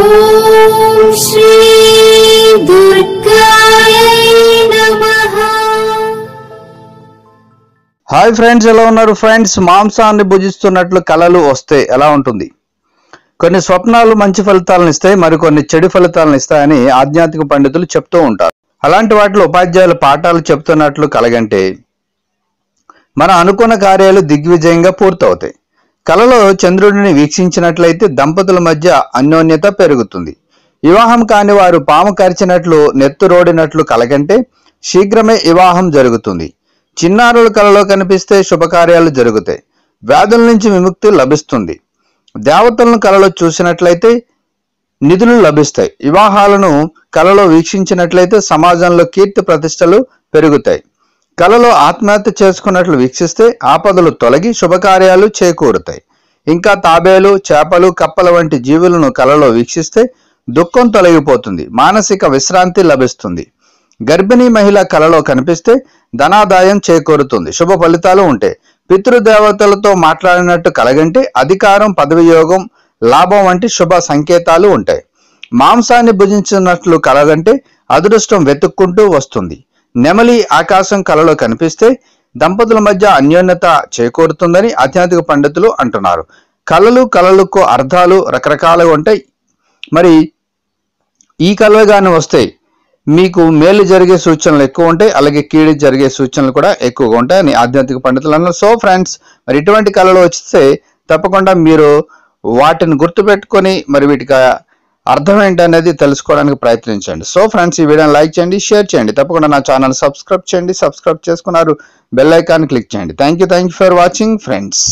ఓం శ్రీ దుర్గాయ నమః. Hi friends, ఎలా ఉన్నారు ఫ్రెండ్స్? మాంసాన్ని భుజిస్తున్నట్లు కలలు వస్తే ఎలా ఉంటుంది? కొన్ని స్వప్నాలు మంచి ఫలితాలను ఇస్తాయి, మరికొన్ని చెడు ఫలితాలను ఇస్తాయని ఆధ్యాత్మిక పండితులు చెప్తూ ఉంటారు. అలాంటి వాటిలో ఉపాధ్యాయులు పాఠాలు చెప్తున్నట్లు కలగంటే మనం అనుకున్న కార్యాలు దిగ్విజయంగా పూర్తవుతాయి. కలలో చంద్రుడిని వీక్షించినట్లయితే దంపతుల మధ్య అన్యోన్యత పెరుగుతుంది. వివాహం కాని వారు పాము కరిచినట్లు నెత్తురోడినట్లు కలగంటే శీఘ్రమే వివాహం జరుగుతుంది. చిన్నారుల కలలో కనిపిస్తే శుభకార్యాలు జరుగుతాయి. వ్యాధుల నుంచి విముక్తి లభిస్తుంది. దేవతలను కలలో చూసినట్లయితే నిధులు లభిస్తాయి. వివాహాలను కలలో వీక్షించినట్లయితే సమాజంలో కీర్తి ప్రతిష్టలు పెరుగుతాయి. కలలో ఆత్మహత్య చేసుకున్నట్లు వీక్షిస్తే ఆపదలు తొలగి శుభకార్యాలు చేకూరుతాయి. ఇంకా తాబేలు, చేపలు, కప్పల వంటి జీవులను కలలో వీక్షిస్తే దుఃఖం తొలగిపోతుంది, మానసిక విశ్రాంతి లభిస్తుంది. గర్భిణీ మహిళ కలలో కనిపిస్తే ధనాదాయం చేకూరుతుంది, శుభ ఫలితాలు ఉంటాయి. పితృదేవతలతో మాట్లాడినట్టు కలగంటే అధికారం, పదవి యోగం, లాభం వంటి శుభ సంకేతాలు ఉంటాయి. మాంసాన్ని భుజించినట్లు కలగంటే అదృష్టం వెతుక్కుంటూ వస్తుంది. నెమలి ఆకాశం కలలో కనిపిస్తే దంపతుల మధ్య అన్యోన్యత చేకూరుతుందని ఆధ్యాత్మిక పండితులు అంటున్నారు. కళలకు అర్థాలు రకరకాలుగా ఉంటాయి. మరి ఈ కళలు కానీ వస్తాయి మీకు మేలు జరిగే సూచనలు ఎక్కువ ఉంటాయి, అలాగే కీడు జరిగే సూచనలు కూడా ఎక్కువగా ఉంటాయని ఆధ్యాత్మిక పండితులు అన్నారు. సో ఫ్రెండ్స్, మరి ఇటువంటి కళలు వస్తే తప్పకుండా మీరు వాటిని గుర్తుపెట్టుకొని మరి వీటికి అర్థం ఏంటనేది తెలుసుకోవడానికి ప్రయత్నించండి. సో ఫ్రెండ్స్, ఈ వీడియోని లైక్ చేయండి, షేర్ చేయండి. తప్పకుండా నా ఛానల్ సబ్స్క్రైబ్ చేయండి. సబ్స్క్రైబ్ చేసుకున్నారు బెల్ ఐకాన్ క్లిక్ చేయండి. Thank you for watching friends.